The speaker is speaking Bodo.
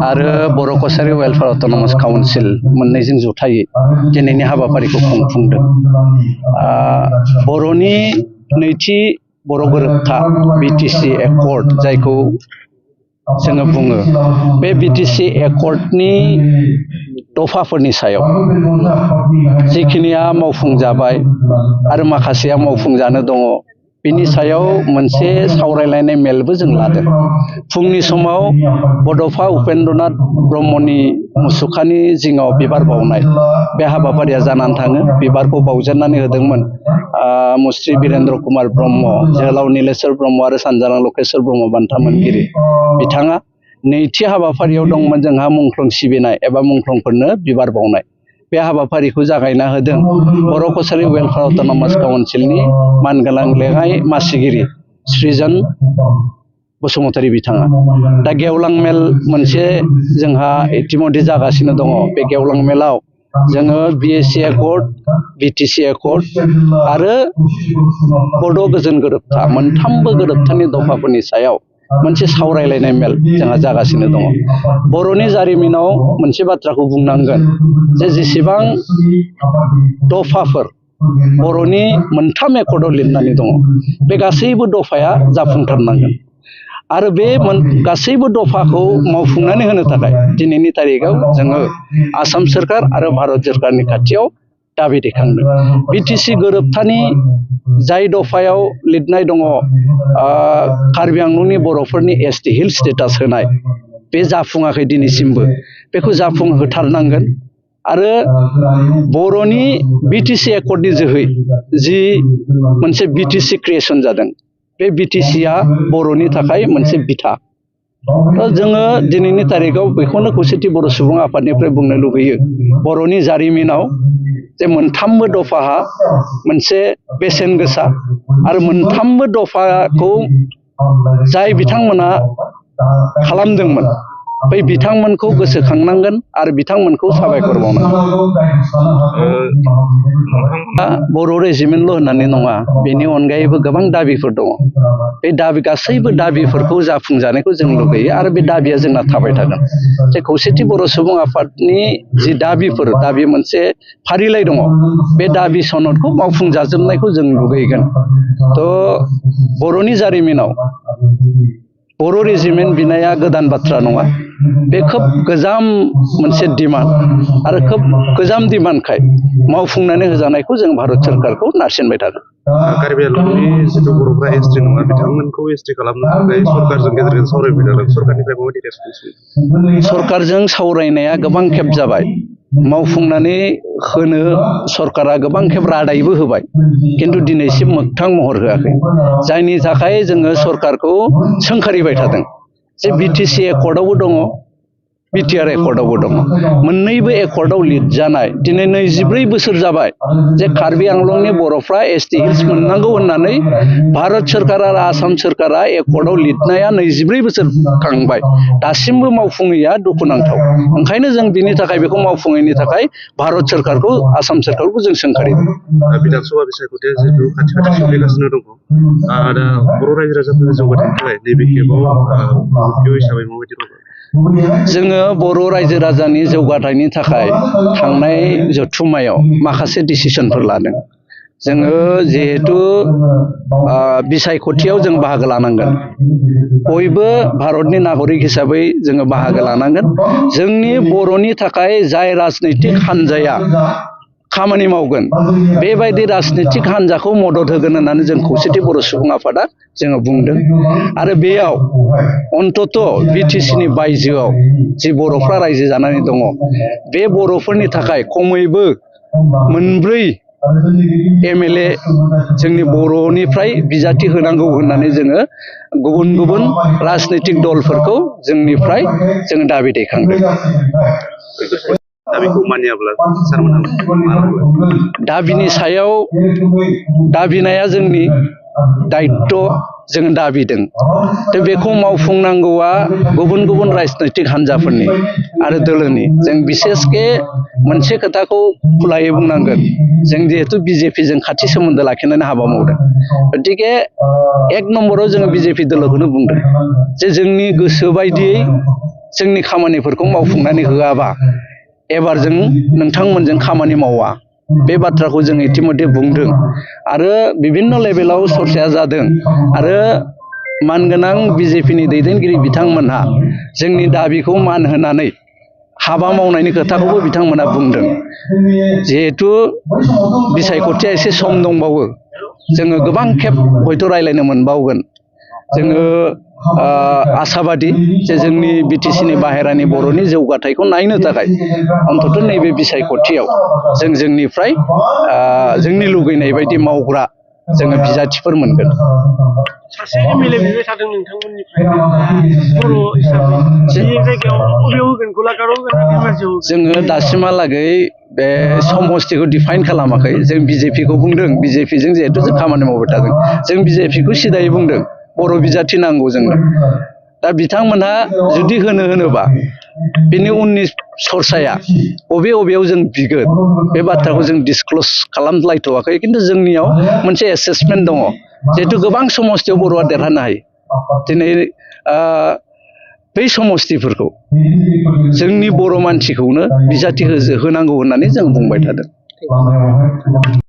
आरो बर' कसारि वेलफेयार अट'नमास काउन्सिल मोननैजों जथायै दिनैनि हाबाफारिखौ खुंफुंदों। बर'नि नैथि बर' गोरोबथा बिटिसि एकर्ड जायखौ जोङो बुङो, बे बिटिसि एकर्डनि दफाफोरनि सायाव जिखिनिया मावफुंजाबाय आरो माखासेया मावफुंजानो दङ, बिनि सायाव मोनसे सावरायलायनाय मेलबो जों लादों। फुंनि समाव बड'फा उपेन्द्रनाथ ब्रह्मनि मुसुखानि जिङाव बिबार बावनाय बे हाबाफारिया जानानै थाङो। बिबारखौ बावजेननानै होदोंमोन मुस्रि बिरेन्द्र कुमार ब्रह्म, जोहोलाव नीलेश्वर ब्रह्म आरो सानजारां लकेश्वर ब्रह्म बान्था मोनगिरि बिथाङा। नैथि हाबाफारियाव दंमोन जोंहा मुंख्लं सिबिनाय एबा मुंख्लंफोरनो बिबार बावनाय। बे हाबाफारिखौ जागायना होदों बर' कसारि वेलफेयार अट'नमास काउन्सिलनि मानगोनां लेङाइ मासिगिरि सृजन बसुमतारी बिथाङा। दा गेवलां मेल मोनसे जोंहा इतिमধ্যे जागासिनो दङ। बे गेवलां मेलाव जोङो बिएसि एकर्ड, बिटिसि एकर्ड आरो बड' गोजोन गोरोबथा मोनथामबो गोरोबथानि दफाफोरनि सायाव मोनसे सावरायलायनाय मेल जोंहा जागासिनो दङ। बर'नि जारिमिनाव मोनसे बाथ्राखौ बुंनांगोन जे जेसेबां दफाफोर बर'नि मोनथाम एकर्डआव लिरनानै दङ, बे गासैबो दफाया जाफुंथारनांगोन आरो बे गासैबो दफाखौ मावफुंनानै होनो थाखाय दिनैनि तारिखआव जोङो आसाम सोरखार आरो भारत सोरखारनि खाथियाव दाबि दैखांदों। बिटिसि गोरोबथानि जाय दफायाव लिरनाय दङ कार्बि आंलंनि बर'फोरनि एसटि हिल स्टेटास होनाय, बे जाफुङाखै दिनैसिमबो। बेखौ जाफुंहोथारनांगोन आरो बर'नि बिटिसि एकर्डनि जोहै जि मोनसे बिटिसि क्रिएसन जादों, बे बिटिसिया बर'नि थाखाय मोनसे बिथा। जोङो दिनैनि तारिखआव बेखौनो खौसेथि बर' सुबुं आफादनिफ्राय बुंनो लुगैयो, बर'नि जारिमिनाव जे मोनथामबो दफाहा मोनसे बेसेन गोसा आरो मोनथामबो दफाखौ जाय बिथांमोना खालामदोंमोन, बै बिथांमोनखौ गोसोखांनांगोन आरो बिथांमोनखौ साबायखर बावनांगोन। बर' रेजिमेन्टल' होननानै नङा, बेनि अनगायैबो गोबां दाबिफोर दङ। बे गासैबो दाबिफोरखौ जाफुंजानायखौ जों लुगैयो आरो बे दाबिया जोंना थाबाय थागोन। जे खौसेथि बर' सुबुं आफादनि जि दाबिफोर, दाबि मोनसे फारिलाइ दङ, बे दाबि सनदखौ मावफुंजाजोबनायखौ जों लुगैगोन। बर'नि जारिमिनाव बर' रेजिमेन्ट बिनाया गोदान बाथ्रा नङा। बे खोब गोजाम मोनसे डिमान्ड आरो खोब गोजाम डिमान्डखाय मावफुंनानै होजानायखौ जों भारत सोरखारखौ नारसिनबाय थागोन। कार्बि आंलंनि जिथु बर'फ्रा एसटि नङा, बिथांमोनखौ एसटि खालामनो थाखाय सरकारजों गेजेरजों सावरायबाय थादों। सरकारनिफ्राय माबायदि रेसपन्स? सरकारजों सावरायनाया गोबां खेब जाबाय। मावफुंनानै होनो सरकारा गोबां खेब रादायबो होबाय, खिन्थु दिनैसिम मोगथां महर होआखै। जायनि थाखाय जोङो सरकारखौ सोंखारिबाय थादों जे बिटिसि एकर्डआवबो दङ, बिटिआर एकर्डआवबो दङ। मोननैबो एकर्डआव लिरजानाय दिनै 24 बोसोर जाबाय जे कार्बि आंलंनि बर'फ्रा एसटि हिल्स मोननांगौ होननानै भारत सोरखार आरो आसाम सोरखारा एकर्डआव लिरनाया 24 बोसोर थांबाय, दासिमबो मावफुङैया दुखुनांथाव। ओंखायनो जों बिनि थाखाय, बेखौ मावफुङैनि थाखाय भारत सोरखारखौ, आसाम सोरखारखौ जों सोंखारिदों। बिधान सभा बिसायख'थिया जिहेतु खाथि सफैगासिनो दङ, दा बर' रायजो राजाफोरनि जौगाथायनि थाखाय नैबे खेबाव हिसाबै माबायदि दङ? जोङो बर' रायजो राजानि जौगाथायनि थाखाय थांनाय जथुम्मायाव माखासे डिसिसनफोर लादों। जोङो जिहेतु बिसायख'थियाव जों बाहागो लानांगोन, बयबो भारतनि नागरिक हिसाबै जोङो बाहागो लानांगोन। जोंनि बर'नि थाखाय जाय राजनैतिक हान्जाया खामानि मावगोन, बेबायदि राजनैतिक हान्जाखौ मदद होगोन होननानै जों खौसेथि बर' सुबुं आफादा जोङो बुंदों। आरो बेयाव अन्तत बिटिसिनि बायजोआव जि बर'फ्रा रायजो जानानै दङ, बे बर'फोरनि थाखाय खमैबो 4 MLA जोंनि बर'निफ्राय बिजाथि होनांगौ होननानै जोङो गुबुन गुबुन राजनैतिक दलफोरखौ जोंनिफ्राय जोङो दाबि दैखांदों। दाबिखौ मानियाब्ला सारमोनहा दाबिनि सायाव दाबिनाया जोंनि दायित्व, जों दाबिदों। बेखौ मावफुंनांगौआ गुबुन गुबुन राजनैतिक हान्जाफोरनि आरो दोलोनि। जों बिसेसके मोनसे खोथाखौ खुलायै बुंनांगोन, जों जिहेतु बिजेपिजों खाथि सोमोन्दो लाखिनानै हाबा मावदों, गतिके 1 नम्बराव जोङो बिजेपि दोलोखौनो बुंदों जे जोंनि गोसो बायदियै जोंनि खामानिफोरखौ मावफुंनानै होआबा एबार जों नोंथांमोनजों खामानि मावा बे बाथ्राखौ जों इतिमध्य बुंदों आरो बिभिन्न लेभेलाव चर्चाया जादों आरो मानगोनां बिजेपिनि दैदेनगिरि बिथांमोनहा जोंनि दाबिखौ मान होनानै हाबा मावनायनि खोथाखौबो बिथांमोना बुंदों जिहेतु बिसायख'थिया एसे सम दंबावो जोङो गोबां खेब हयथ' रायलायनो मोनबावगोन जोङो आसाबादि जे जोंनि बिटिसिनि बाहेरानि बर'नि जौगाथायखौ नायनो थाखाय अन्तत नैबे बिसायख'थियाव जों जोंनिफ्राय जोंनि लुगैनाय बायदि मावग्रा जोङो बिजाथिफोर मोनगोन सासे एमएलए बिबाय थादों नोंथांमोननिफ्राय बर' हिसाबै बे जायगायाव बबेयाव होगोन गलाघाटआव होगोन ना धेमाजियाव होगोन जोङो दासिमहालागै बे समस्थिखौ डिफाइन खालामाखै जों बिजेपिखौ बुंदों बिजेपिजों जिहेथु जों खामानि मावबाय थादों जों बिजेपिखौ सिदायै बुंदों बर' बिजाथि नांगौ जोंनो दा बिथांमोनहा जुदि होनोबा बिनि उननि सरसाया बबेयाव जों बिगोन बे बाथ्राखौ जों डिसक्ल'ज खालामलायथ'वाखै खिन्थु जोंनियाव मोनसे एसेसमेन्ट दङ जिहेतु गोबां समस्थियाव बर'आ देरहानो हायो दिनै बै समस्थिफोरखौ जोंनि बर' मानसिखौनो बिजाथि होनांगौ होननानै जों बुंबाय थादों